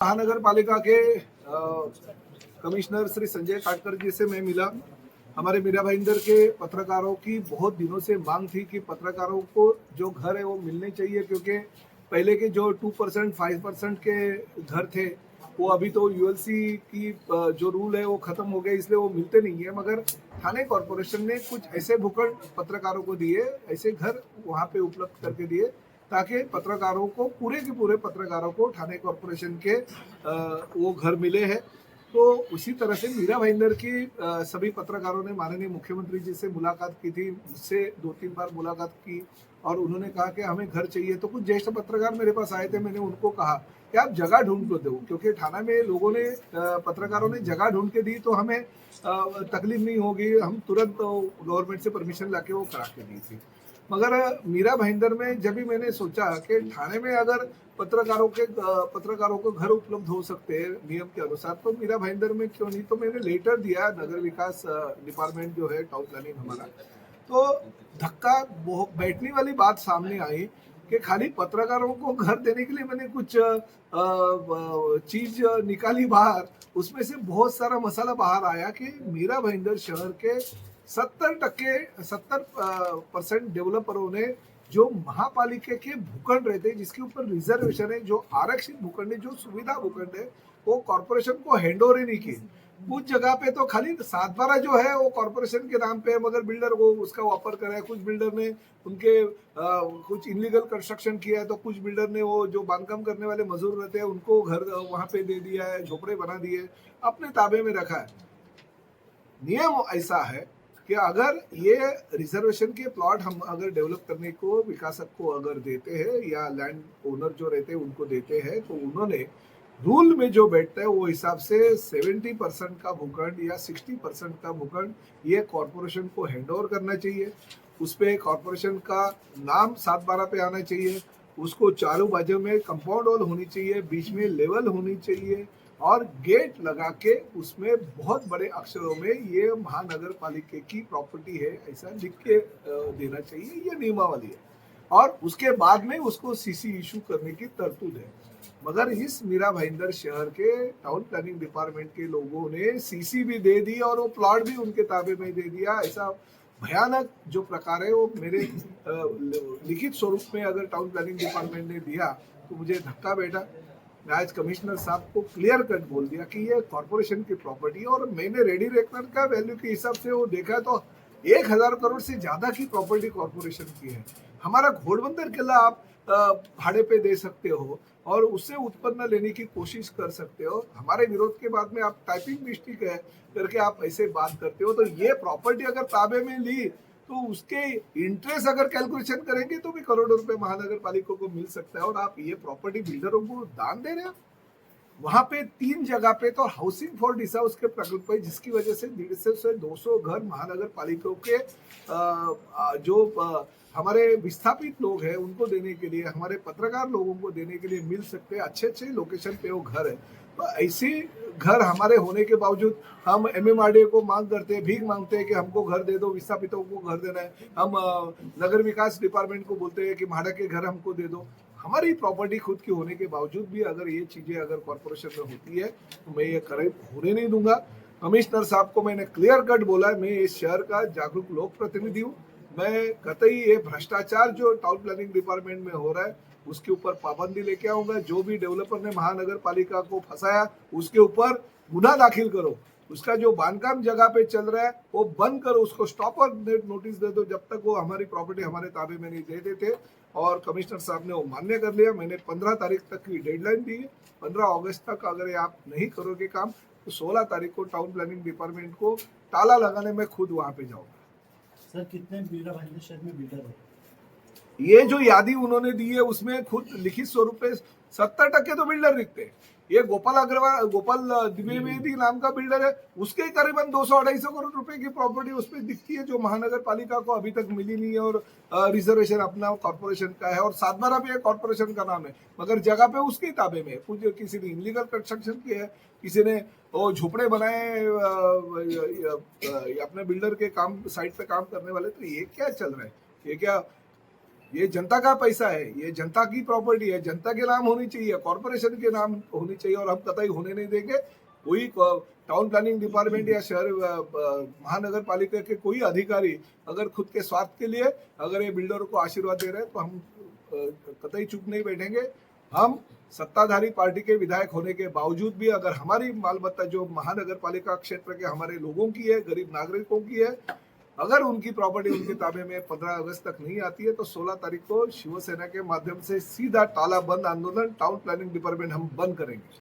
महानगर पालिका के कमिश्नर श्री संजय काटकर जी से मैं मिला। हमारे मीरा भाईंदर के पत्रकारों की बहुत दिनों से मांग थी कि पत्रकारों को जो घर है वो मिलने चाहिए, क्योंकि पहले के जो 2% 5% के घर थे वो अभी तो यूएलसी की जो रूल है वो खत्म हो गए, इसलिए वो मिलते नहीं है। मगर थाने कॉरपोरेशन ने कुछ ऐसे भूखंड पत्रकारों को दिए, ऐसे घर वहाँ पे उपलब्ध करके दिए ताकि पत्रकारों को, पूरे के पूरे पत्रकारों को ठाणे कॉरपोरेशन के वो घर मिले हैं। तो उसी तरह से मीरा भाईंदर की सभी पत्रकारों ने माननीय मुख्यमंत्री जी से मुलाकात की थी, मुझसे 2-3 बार मुलाकात की और उन्होंने कहा कि हमें घर चाहिए। तो कुछ ज्येष्ठ पत्रकार मेरे पास आए थे, मैंने उनको कहा कि आप जगह ढूंढ को दो, क्योंकि थाना में लोगों ने पत्रकारों ने जगह ढूंढ के दी तो हमें तकलीफ नहीं होगी, हम तुरंत गवर्नमेंट से परमिशन लाके वो करा के दी थी। मगर मीरा भाईंदर में जब भी मैंने सोचा कि थाने में अगर पत्रकारों को घर उपलब्ध हो सकते हैं नियम के अनुसार, तो मीरा भाईंदर में क्यों नहीं। तो मैंने लेटर दिया नगर विकास डिपार्टमेंट जो है, टाउन प्लानिंग हमारा। तो धक्का बैठने वाली बात सामने आई कि खाली पत्रकारों को घर देने के लिए मैंने कुछ चीज निकाली बाहर, उसमें से बहुत सारा मसाला बाहर आया कि मीरा भाईंदर शहर के 70% डेवलपरों ने जो महापालिका के भूखंड रहते हैं, जिसके ऊपर रिजर्वेशन है, जो आरक्षित भूखंड है, जो सुविधा भूखंड है, वो कॉर्पोरेशन को हैंड ओवर ही नहीं की। कुछ जगह पे तो खाली 7/12 जो है वो कॉर्पोरेशन के नाम पे है, मगर बिल्डर वो उसका वापर कर रहा है। कुछ बिल्डर ने उनके कुछ इनलीगल कंस्ट्रक्शन किया है, तो कुछ बिल्डर ने वो जो बांधकाम करने वाले मजदूर रहते हैं उनको घर वहां पे दे दिया है, झोपड़े बना दिए, अपने ताबे में रखा है। नियम ऐसा है कि अगर ये रिजर्वेशन के प्लॉट हम अगर डेवलप करने को विकासक को अगर देते हैं या लैंड ओनर जो रहते हैं उनको देते हैं, तो उन्होंने रूल में जो बैठता है वो हिसाब से 70% का भूखंड या 60% का भूखंड ये कॉरपोरेशन को हैंड ओवर करना चाहिए। उस पर कॉरपोरेशन का नाम 7/12 पे आना चाहिए, उसको चारों बाजू में कंपाउंड वॉल होनी चाहिए, बीच में लेवल होनी चाहिए और गेट लगा के उसमें बहुत बड़े अक्षरों में ये महानगर पालिका की प्रॉपर्टी है ऐसा लिख के देना चाहिए। ये नियमावली है और उसके बाद में उसको सीसी इशू करने की तरतूद है। मगर इस मीरा भाईंदर शहर के टाउन प्लानिंग डिपार्टमेंट के लोगों ने सीसी भी दे दी और वो प्लॉट भी उनके ताबे में दे दिया। ऐसा भयानक जो प्रकार है वो मेरे लिखित स्वरूप में अगर टाउन प्लानिंग डिपार्टमेंट ने दिया तो मुझे धक्का बैठा। मैं आज कमिश्नर साहब को क्लियर कट बोल दिया कि ये कॉर्पोरेशन की प्रॉपर्टी, और मैंने रेडी रेकनर का वैल्यू के हिसाब से वो देखा तो 1000 करोड़ से ज्यादा की प्रॉपर्टी कॉर्पोरेशन की है। हमारा घोड़बंदर किला आप भाड़े पे दे सकते हो और उससे उत्पन्न लेने की कोशिश कर सकते हो। हमारे विरोध के बाद में आप टाइपिंग मिस्टेक है करके आप ऐसे बात करते हो। तो ये प्रॉपर्टी अगर ताबे में ली तो उसके इंटरेस्ट अगर कैलकुलेशन करेंगे तो भी करोड़ों रुपए महानगर पालिका को मिल सकता है। और आप ये प्रॉपर्टी बिल्डरों को दान दे रहे हो। वहां पे 3 जगह पे तो हाउसिंग फॉर डिसाउस के प्रकल्प है, जिसकी वजह से 150 से 200 घर महानगर पालिका के जो हमारे विस्थापित लोग हैं उनको देने के लिए, हमारे पत्रकार लोगों को देने के लिए मिल सकते हैं। अच्छे अच्छे लोकेशन पे वो घर है। तो ऐसे घर हमारे होने के बावजूद हम एमएमआरडीए को मांग करते हैं, भीख मांगते हैं कि हमको घर दे दो, विस्थापितों को घर देना है। हम नगर विकास डिपार्टमेंट को बोलते हैं कि भाड़ा के घर हमको दे दो। हमारी प्रॉपर्टी खुद की होने के बावजूद भी अगर ये चीजें अगर कॉर्पोरेशन में होती है तो मैं ये करे होने नहीं दूंगा। कमिश्नर साहब को मैंने क्लियर कट बोला, मैं इस शहर का जागरूक लोक प्रतिनिधि हूँ। मैं कतई ये भ्रष्टाचार जो टाउन प्लानिंग डिपार्टमेंट में हो रहा है उसके ऊपर पाबंदी लेके आऊंगा। जो भी डेवलपर ने महानगर पालिका को फंसाया उसके ऊपर गुना दाखिल करो। उसका जो बांधकाम जगह पे चल रहा है वो बंद करो, उसको स्टॉपर नोटिस दे दो जब तक वो हमारी प्रॉपर्टी हमारे ताबे में नहीं दे देते। और कमिश्नर साहब ने वो मान्य कर लिया। मैंने 15 तारीख तक की डेडलाइन दी है। 15 अगस्त तक अगर ये आप नहीं करोगे काम तो 16 तारीख को टाउन प्लानिंग डिपार्टमेंट को ताला लगाने में खुद वहां पे जाऊंगा। सर कितने मीरा भाईंदर शहर में बिल्डर है? ये जो यादी उन्होंने दी है उसमें खुद लिखित स्वरूप में 70% तो बिल्डर दिखते हैं। ये गोपाल द्विवेदी नाम का बिल्डर है, उसके करीबन 200-250 करोड़ रुपए की प्रॉपर्टी उसमें दिखती है जो महानगर पालिका को अभी तक मिली नहीं है। और रिजर्वेशन अपना कॉर्पोरेशन का है और 7/12 भी कॉर्पोरेशन का नाम है, मगर जगह पे उसके ताबे में कुछ किसी ने इनलीगल कंस्ट्रक्शन किया है, किसी ने वो झोपड़े बनाए अपने बिल्डर के काम साइट पे काम करने वाले। तो ये क्या चल रहा है? ये क्या ये जनता का पैसा है, ये जनता की प्रॉपर्टी है, जनता के नाम होनी चाहिए, कॉर्पोरेशन के नाम होनी चाहिए और हम कतई होने नहीं देंगे। कोई टाउन प्लानिंग डिपार्टमेंट या शहर महानगर पालिका के कोई अधिकारी अगर खुद के स्वार्थ के लिए अगर ये बिल्डरों को आशीर्वाद दे रहे हैं तो हम कतई चुप नहीं बैठेंगे। हम सत्ताधारी पार्टी के विधायक होने के बावजूद भी अगर हमारी मालमत्ता जो महानगर पालिका क्षेत्र के हमारे लोगों की है, गरीब नागरिकों की है, अगर उनकी प्रॉपर्टी उनके ताबे में 15 अगस्त तक नहीं आती है तो 16 तारीख को शिवसेना के माध्यम से सीधा ताला बंद आंदोलन टाउन प्लानिंग डिपार्टमेंट हम बंद करेंगे।